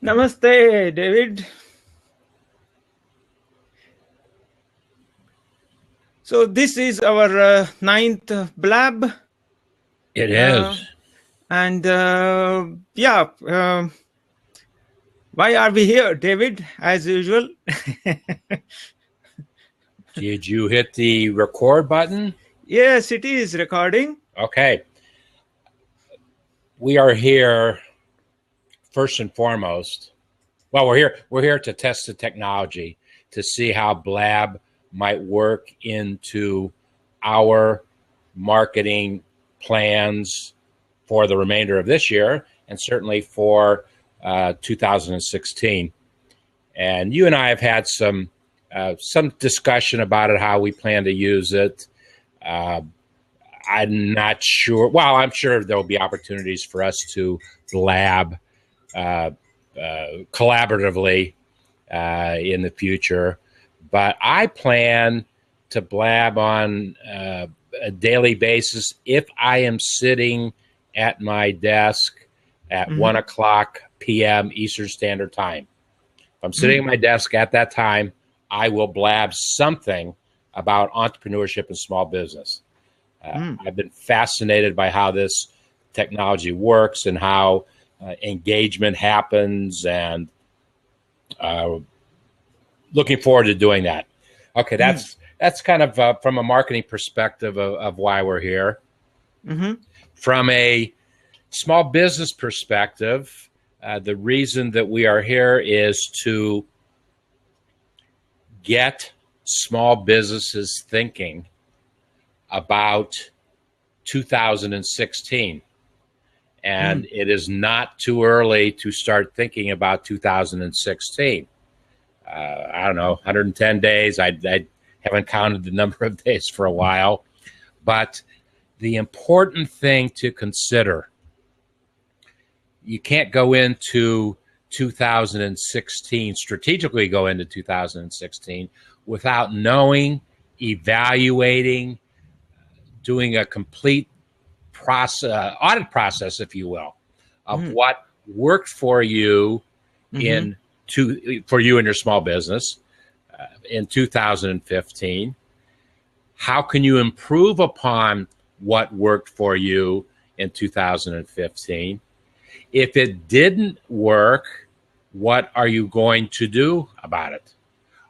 Namaste, David. So this is our ninth BLAB. It is. And why are we here, David, as usual? Did you hit the record button? Yes, it is recording. Okay. We are here first and foremost. Well, we're here to test the technology to see how BLAB might work into our marketing plans for the remainder of this year and certainly for 2016. And you and I have had some discussion about it, how we plan to use it. I'm not sure. Well, I'm sure there will be opportunities for us to BLAB collaboratively in the future. But I plan to BLAB on a daily basis if I am sitting at my desk at 1 o'clock p.m. Eastern Standard Time. If I'm sitting at my desk at that time, I will BLAB something about entrepreneurship and small business. I've been fascinated by how this technology works and how engagement happens, and looking forward to doing that. Okay, that's kind of from a marketing perspective of why we're here. From a small business perspective, the reason that we are here is to get small businesses thinking about 2016. And it is not too early to start thinking about 2016. I don't know, 110 days. I haven't counted the number of days for a while. But the important thing to consider, you can't go into 2016, strategically go into 2016 without knowing, evaluating, doing a complete audit process, if you will, of what worked for you for you and your small business in 2015. How can you improve upon what worked for you in 2015? If it didn't work, what are you going to do about it?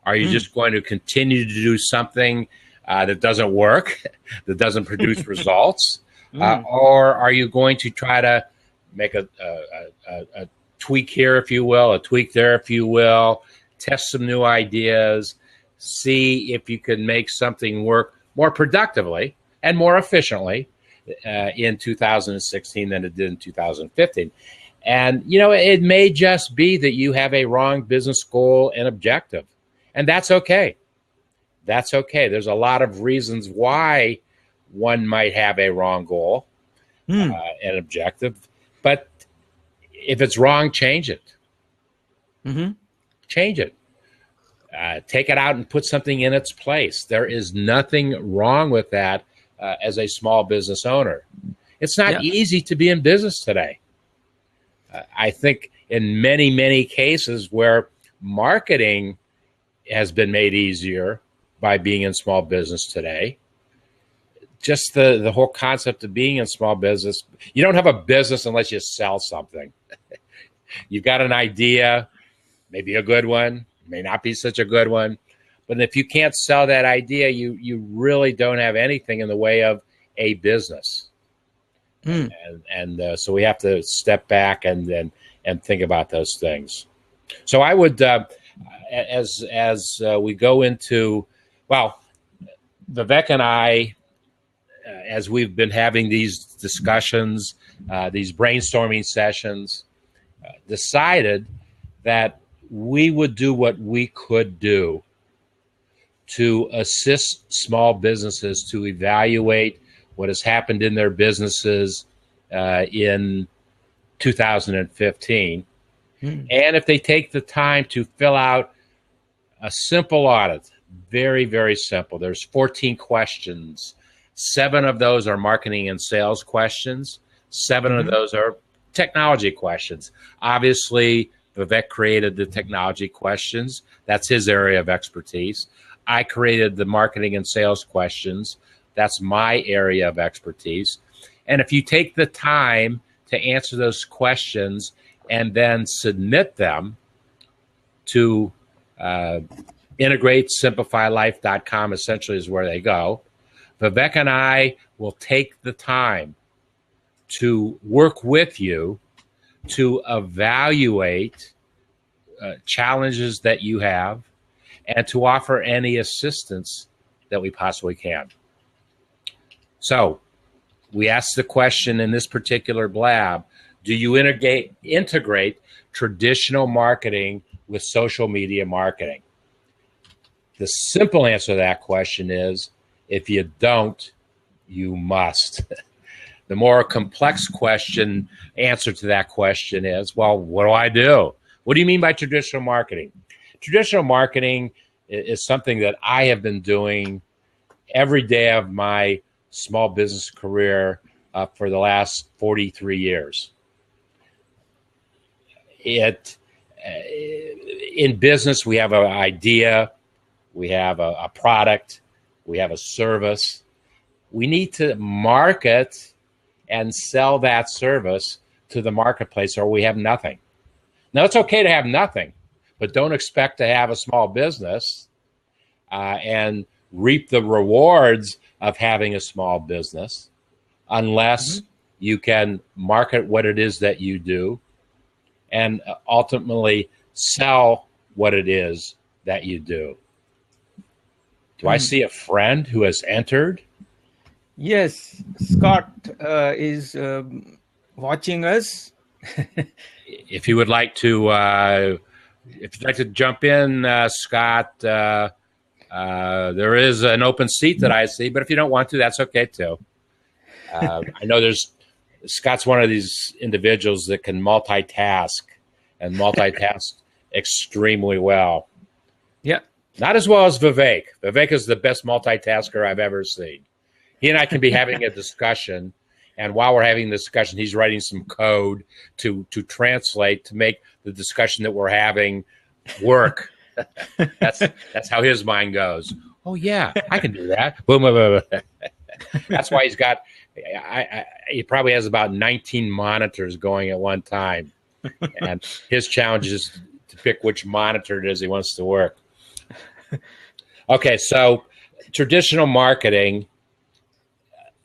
Are you just going to continue to do something that doesn't work, that doesn't produce results? Or are you going to try to make a tweak here, if you will, a tweak there, if you will, test some new ideas, see if you can make something work more productively and more efficiently in 2016 than it did in 2015. And, you know, it may just be that you have a wrong business goal and objective, and that's okay. That's okay. There's a lot of reasons why one might have a wrong goal and objective, but if it's wrong, change it. Change it. Take it out and put something in its place. There is nothing wrong with that as a small business owner. It's not easy to be in business today. I think in many, many cases where marketing has been made easier by being in small business today, just the whole concept of being in small business, you don't have a business unless you sell something. You've got an idea, maybe a good one, may not be such a good one, but if you can't sell that idea, you really don't have anything in the way of a business. And so we have to step back and think about those things. So I would, as we go into, well, Vivek and I, as we've been having these discussions, these brainstorming sessions, decided that we would do what we could do to assist small businesses to evaluate what has happened in their businesses in 2015. And if they take the time to fill out a simple audit, very, very simple. There's 14 questions. 7 of those are marketing and sales questions. 7 of those are technology questions. Obviously, Vivek created the technology questions. That's his area of expertise. I created the marketing and sales questions. That's my area of expertise. And if you take the time to answer those questions and then submit them to integratesimplifylife.com, essentially is where they go, Vivek and I will take the time to work with you to evaluate challenges that you have and to offer any assistance that we possibly can. So we asked the question in this particular BLAB, do you integrate traditional marketing with social media marketing? The simple answer to that question is, if you don't, you must. The more complex answer to that question is, well, what do I do? What do you mean by traditional marketing? Traditional marketing is something that I have been doing every day of my small business career for the last 43 years. In business, we have an idea, we have a product, we have a service. We need to market and sell that service to the marketplace, or we have nothing. Now, it's okay to have nothing, but don't expect to have a small business and reap the rewards of having a small business unless you can market what it is that you do and ultimately sell what it is that you do. Do I see a friend who has entered? Yes, Scott is watching us. If you would like to, jump in, Scott, there is an open seat that I see, but if you don't want to, that's okay too. I know Scott's one of these individuals that can multitask and multitask extremely well. Yeah. Not as well as Vivek. Vivek is the best multitasker I've ever seen. He and I can be having a discussion, and while we're having the discussion, he's writing some code to translate, to make the discussion that we're having work. That's how his mind goes. Oh yeah, I can do that. Boom, boom, boom. That's why he probably has about 19 monitors going at one time, and his challenge is to pick which monitor it is he wants to work. Okay, so traditional marketing.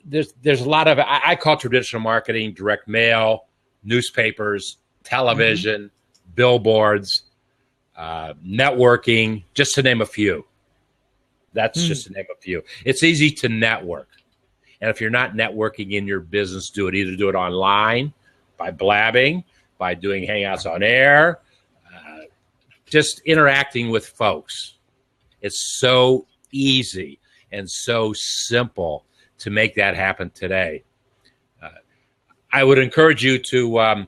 There's a lot of, I call traditional marketing direct mail, newspapers, television, billboards, networking, just to name a few. That's just to name a few. It's easy to network. And if you're not networking in your business, do it. Either do it online, by blabbing, by doing Hangouts on air, just interacting with folks. It's so easy and so simple to make that happen today. I would encourage you to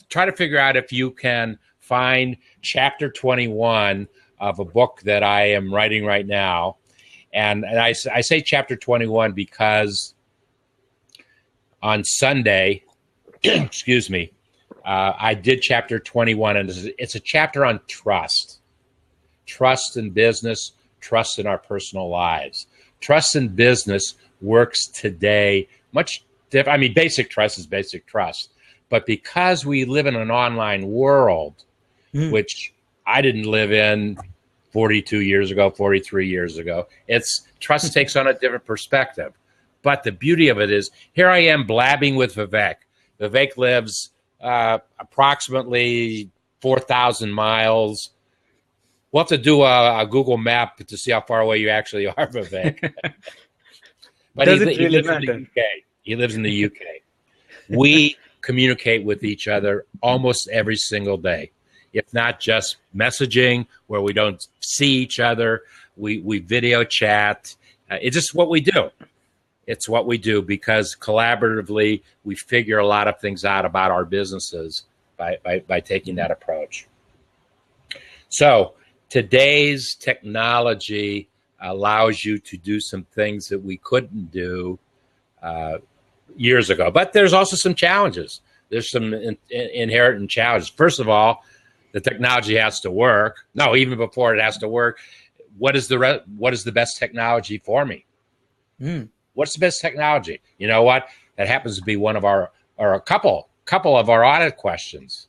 try to figure out if you can find chapter 21 of a book that I am writing right now. And I say chapter 21 because on Sunday, excuse me, I did chapter 21, and it's a chapter on trust. Trust in business, trust in our personal lives. Trust in business works today much different. I mean, basic trust is basic trust. But because we live in an online world, which I didn't live in 42 years ago, 43 years ago, trust takes on a different perspective. But the beauty of it is, here I am blabbing with Vivek. Vivek lives approximately 4,000 miles. We'll have to do a Google map to see how far away you actually are, Vivek. But he lives in the UK. He lives in the UK. We communicate with each other almost every single day. If not just messaging, where we don't see each other, we video chat. It's just what we do. It's what we do because collaboratively we figure a lot of things out about our businesses by taking that approach. So today's technology allows you to do some things that we couldn't do years ago. But there's also some challenges. There's some inherent challenges. First of all, The technology has to work. No, even before it has to work, what is the best technology for me? What's the best technology? You know what? That happens to be one of our, or a couple of our audit questions.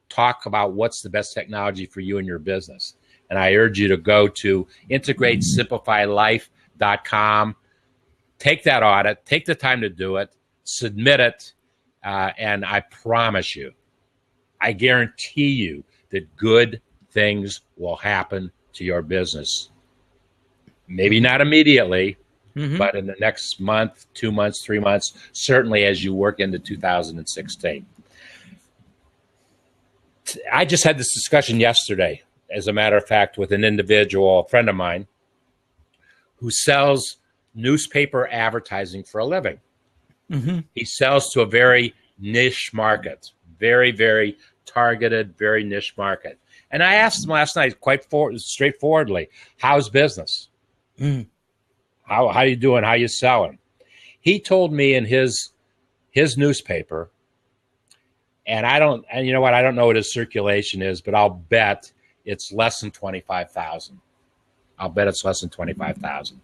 Talk about what's the best technology for you and your business. And I urge you to go to integratesimplifylife.com. Take that audit, take the time to do it, submit it, and I promise you, I guarantee you that good things will happen to your business. Maybe not immediately, but in the next month, 2 months, 3 months, certainly as you work into 2016. I just had this discussion yesterday, as a matter of fact, with an individual, a friend of mine, who sells newspaper advertising for a living. He sells to a very niche market, very, very targeted, very niche market. And I asked him last night, quite straightforwardly, how's business? How you doing? How you selling? He told me in his newspaper, and you know what? I don't know what his circulation is, but I'll bet it's less than 25,000. I'll bet it's less than 25,000.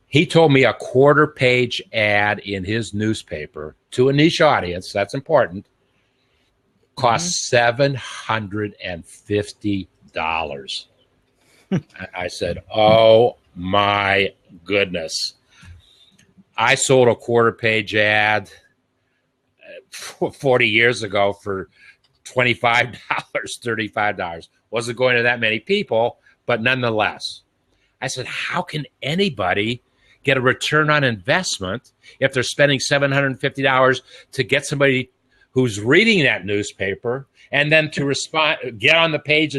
He told me a quarter-page ad in his newspaper to a niche audience, that's important, cost $750. I said, oh my goodness. I sold a quarter-page ad 40 years ago for $25, $35. Wasn't going to that many people, but nonetheless. I said, how can anybody get a return on investment if they're spending $750 to get somebody who's reading that newspaper and then to respond, get on the page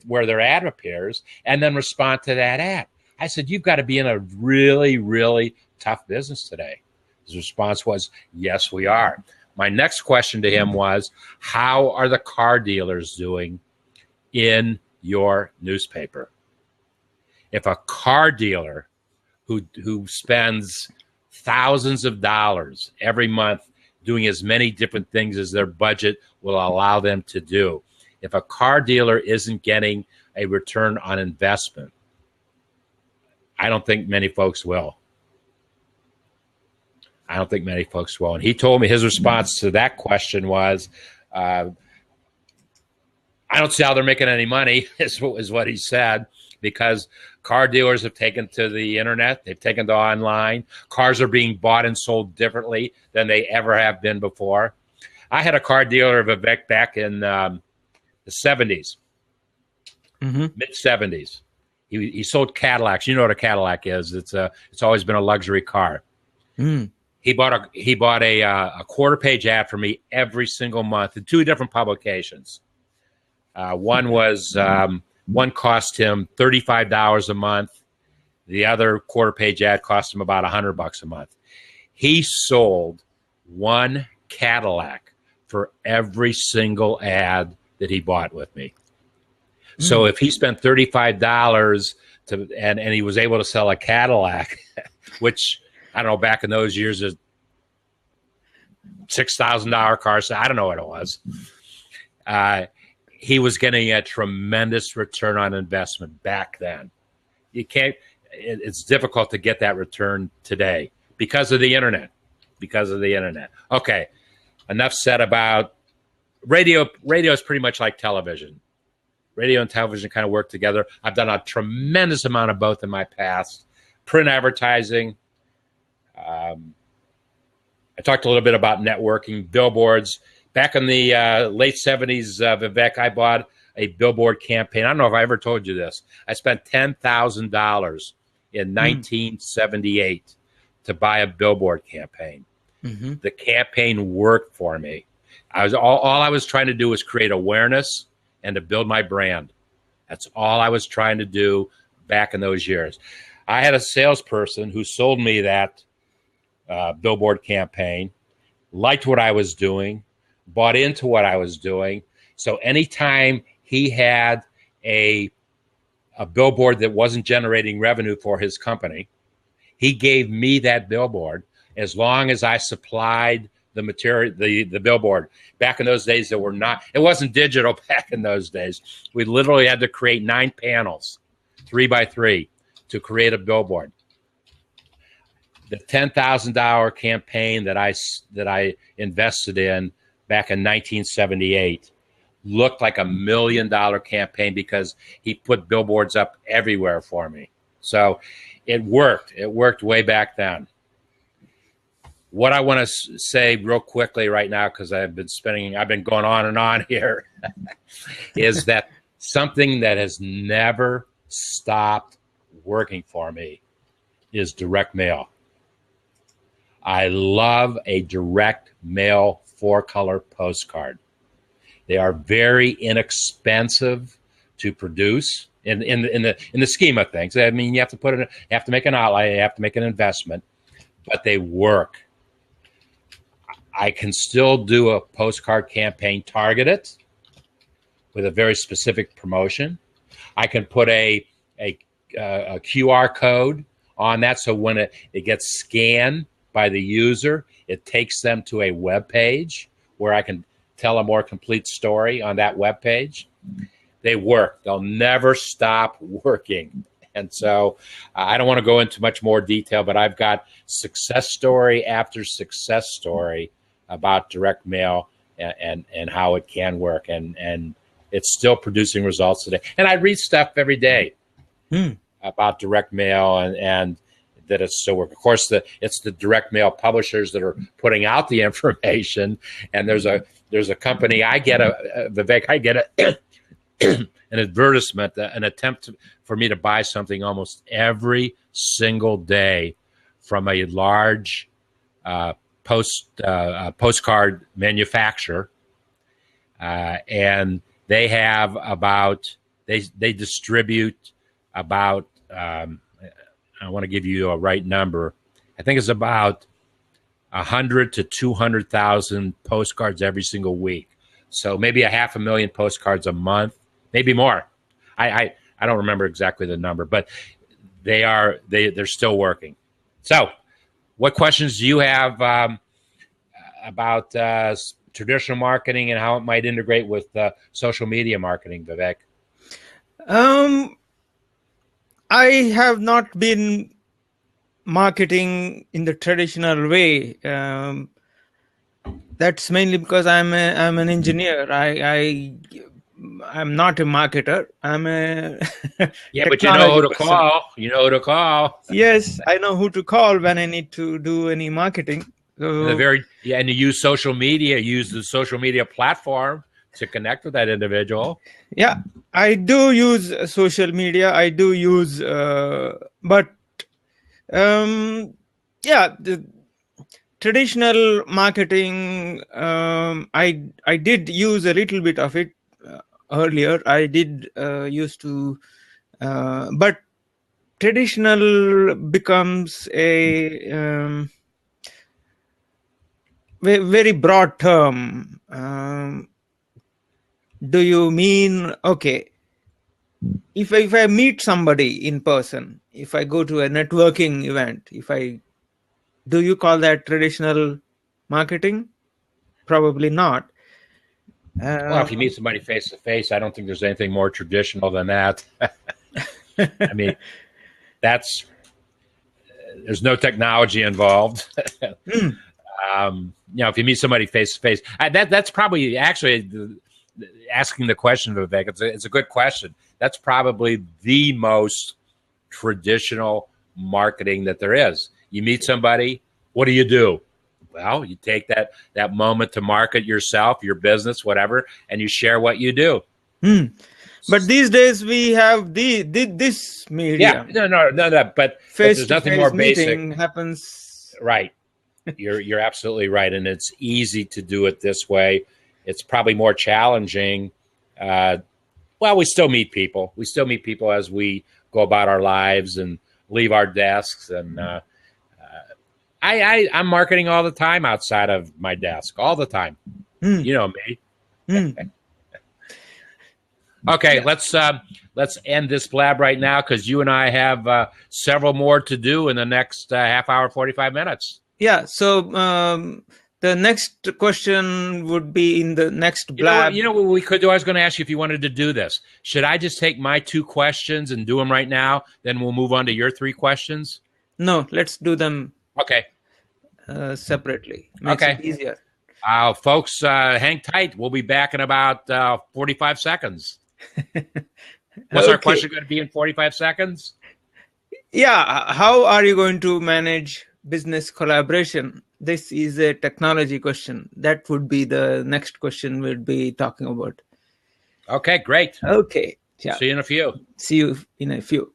where their ad appears and then respond to that ad? I said, you've got to be in a really, really tough business today. His response was, yes, we are. My next question to him was, how are the car dealers doing in your newspaper? If a car dealer who spends thousands of dollars every month doing as many different things as their budget will allow them to do, if a car dealer isn't getting a return on investment, I don't think many folks will. I don't think many folks will. And he told me his response to that question was, I don't see how they're making any money, is what he said, because car dealers have taken to the internet. They've taken to online. Cars are being bought and sold differently than they ever have been before. I had a car dealer, Vivek, back in the 70s, mid-70s. He sold Cadillacs. You know what a Cadillac is. It's always been a luxury car. He bought a quarter-page ad for me every single month in 2 different publications. One cost him $35 a month. The other quarter-page ad cost him about $100 a month. He sold 1 Cadillac for every single ad that he bought with me. So if he spent $35 and he was able to sell a Cadillac, which I don't know, back in those years, a $6,000 car, so I don't know what it was. He was getting a tremendous return on investment back then. It's difficult to get that return today because of the internet. Okay, enough said about radio. Radio is pretty much like television. Radio and television kind of work together. I've done a tremendous amount of both in my past. Print advertising. I talked a little bit about networking, billboards. Back in the late 70s, Vivek, I bought a billboard campaign. I don't know if I ever told you this. I spent $10,000 in 1978 to buy a billboard campaign. The campaign worked for me. All I was trying to do was create awareness and to build my brand. That's all I was trying to do back in those years. I had a salesperson who sold me that billboard campaign, liked what I was doing, bought into what I was doing. So anytime he had a billboard that wasn't generating revenue for his company, he gave me that billboard as long as I supplied the material, the billboard. Back in those days, it wasn't digital back in those days. We literally had to create 9 panels, 3 by 3, to create a billboard. The $10,000 campaign that I invested in back in 1978 looked like $1 million campaign because he put billboards up everywhere for me. So it worked. It worked way back then. What I want to say real quickly right now, because I've been going on and on here, is that something that has never stopped working for me is direct mail. I love a direct mail 4-color postcard. They are very inexpensive to produce in the scheme of things. I mean, you have to make an outlay, you have to make an investment, but they work. I can still do a postcard campaign targeted with a very specific promotion. I can put a QR code on that, so when it gets scanned by the user, it takes them to a web page where I can tell a more complete story on that web page. They work. They'll never stop working. And so I don't want to go into much more detail, but I've got success story after success story about direct mail and how it can work. And it's still producing results today. And I read stuff every day about direct mail and that it's still working. Of course, it's the direct mail publishers that are putting out the information. And there's a company, Vivek, I get an advertisement, an attempt for me to buy something almost every single day from a large postcard manufacturer, and they have they distribute about I want to give you a right number. I think it's about 100 to 200,000 postcards every single week. So maybe 500,000 postcards a month, maybe more. I don't remember exactly the number, but they're still working. So, what questions do you have about traditional marketing and how it might integrate with social media marketing, Vivek? I have not been marketing in the traditional way. That's mainly because I'm an engineer. I'm not a marketer. I'm a yeah, but you know who to person. call. You know who to call. Yes, I know who to call when I need to do any marketing. So, and you use social media. Use the social media platform to connect with that individual. Yeah, I do use social media. I do use, but the traditional marketing. I did use a little bit of it earlier. I did used to, but traditional becomes a very broad term. Do you mean, okay, if I meet somebody in person, if I go to a networking event, do you call that traditional marketing? Probably not. Well, if you meet somebody face to face, I don't think there's anything more traditional than that. I mean, there's no technology involved. If you meet somebody face to face, that's probably actually asking the question, Vivek. It's a good question. That's probably the most traditional marketing that there is. You meet somebody, what do you do? Well, you take that moment to market yourself, your business, whatever, and you share what you do. But these days we have this media. Yeah, no. But there's nothing more basic. Happens. Right. You're absolutely right, and it's easy to do it this way. It's probably more challenging. Well, we still meet people. We still meet people as we go about our lives and leave our desks. And I'm marketing all the time outside of my desk, all the time. You know me. Okay, yeah. Let's end this blab right now because you and I have several more to do in the next half hour, 45 minutes. Yeah. So The next question would be in the next You know what? BLAB. You know what we could do? I was going to ask you if you wanted to do this. Should I just take my 2 questions and do them right now? Then we'll move on to your 3 questions. No, let's do them Okay. separately. Makes Okay. it easier. Folks, hang tight. We'll be back in about 45 seconds. What's our question going to be in 45 seconds? Yeah. How are you going to manage business collaboration? This is a technology question. That would be the next question we'll be talking about. Okay, great. Okay. Yeah. See you in a few. See you in a few.